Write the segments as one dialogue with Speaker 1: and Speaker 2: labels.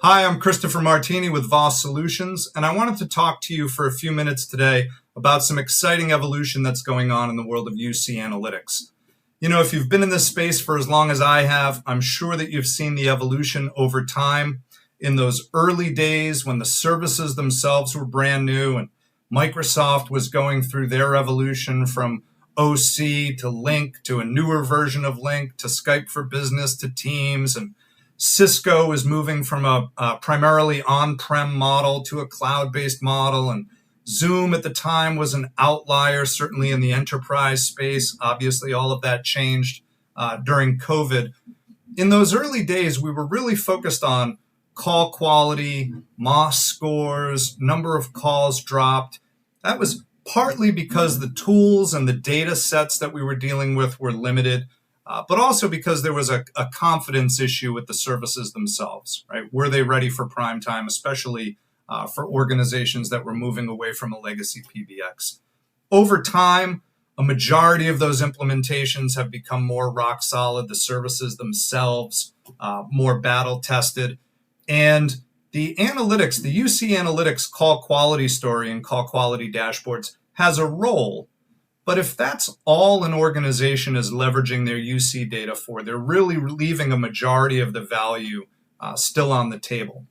Speaker 1: Hi, I'm Christopher Martini with VOSS Solutions, and I wanted to talk to you for a few minutes today about some exciting evolution that's going on in the world of UC analytics. You know, if you've been in this space for as long as I have, I'm sure that you've seen the evolution over time. In those early days when the services themselves were brand new and Microsoft was going through their evolution from OC to Link to a newer version of Link to Skype for Business to Teams, and Cisco is moving from a primarily on-prem model to a cloud-based model, and Zoom at the time was an outlier, certainly in the enterprise space. Obviously, all of that changed during COVID. In those early days, we were really focused on call quality, MOS scores, number of calls dropped. That was partly because the tools and the data sets that we were dealing with were limited. But also because there was a confidence issue with the services themselves, right? Were they ready for prime time, especially for organizations that were moving away from a legacy PBX? Over time, a majority of those implementations have become more rock solid, the services themselves more battle tested. And the analytics, the UC analytics call quality story and call quality dashboards has a role. But if that's all an organization is leveraging their UC data for, they're really leaving a majority of the value still on the table.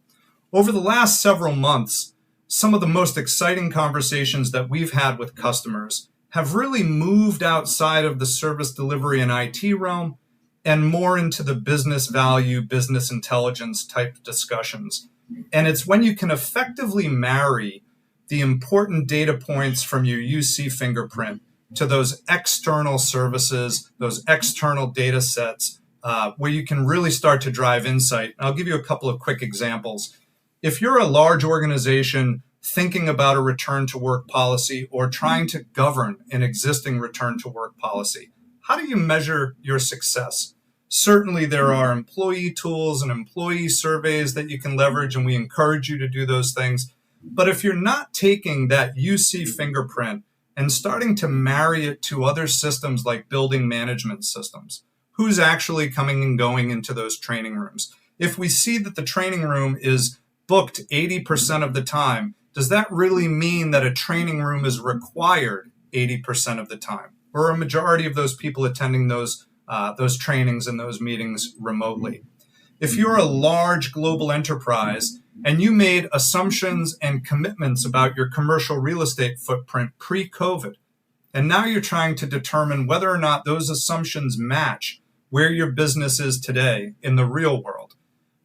Speaker 1: Over the last several months, some of the most exciting conversations that we've had with customers have really moved outside of the service delivery and IT realm and more into the business value, business intelligence type discussions. And it's when you can effectively marry the important data points from your UC fingerprint to those external services, those external data sets, where you can really start to drive insight. I'll give you a couple of quick examples. If you're a large organization thinking about a return to work policy or trying to govern an existing return to work policy, how do you measure your success? Certainly there are employee tools and employee surveys that you can leverage, and we encourage you to do those things. But if you're not taking that UC fingerprint and starting to marry it to other systems like building management systems, who's actually coming and going into those training rooms? If we see that the training room is booked 80% of the time, does that really mean that a training room is required 80% of the time? Or a majority of those people attending those trainings and those meetings remotely? If you're a large global enterprise and you made assumptions and commitments about your commercial real estate footprint pre-COVID, and now you're trying to determine whether or not those assumptions match where your business is today in the real world,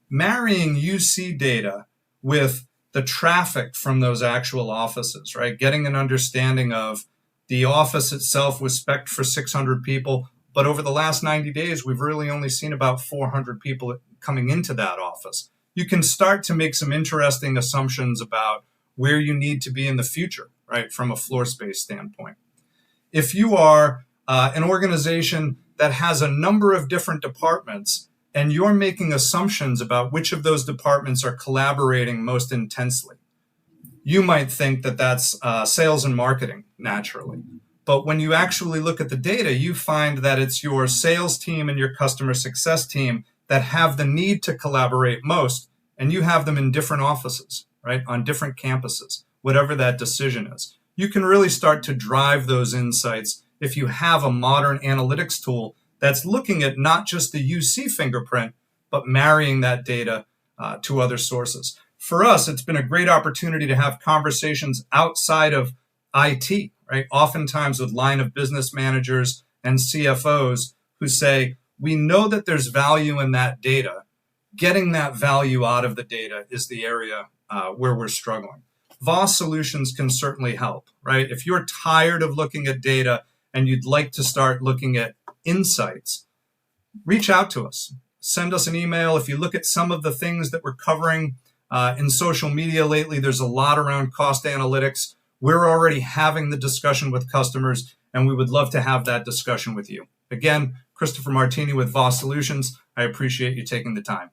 Speaker 1: marrying UC data with the traffic from those actual offices, right? Getting an understanding of the office itself was spec'd for 600 people, but over the last 90 days, we've really only seen about 400 people coming into that office. You can start to make some interesting assumptions about where you need to be in the future, right, from a floor space standpoint. If you are an organization that has a number of different departments and you're making assumptions about which of those departments are collaborating most intensely, you might think that that's sales and marketing, naturally. But when you actually look at the data, you find that it's your sales team and your customer success team that have the need to collaborate most, and you have them in different offices, right, on different campuses, whatever that decision is. You can really start to drive those insights if you have a modern analytics tool that's looking at not just the UC fingerprint, but marrying that data to other sources. For us, it's been a great opportunity to have conversations outside of IT, right? Oftentimes with line of business managers and CFOs who say, we know that there's value in that data. Getting that value out of the data is the area where we're struggling. VOSS Solutions can certainly help, right? If you're tired of looking at data and you'd like to start looking at insights, reach out to us. Send us an email. If you look at some of the things that we're covering in social media lately, there's a lot around cost analytics. We're already having the discussion with customers, and we would love to have that discussion with you. Again, Christopher Martini with VOSS Solutions. I appreciate you taking the time.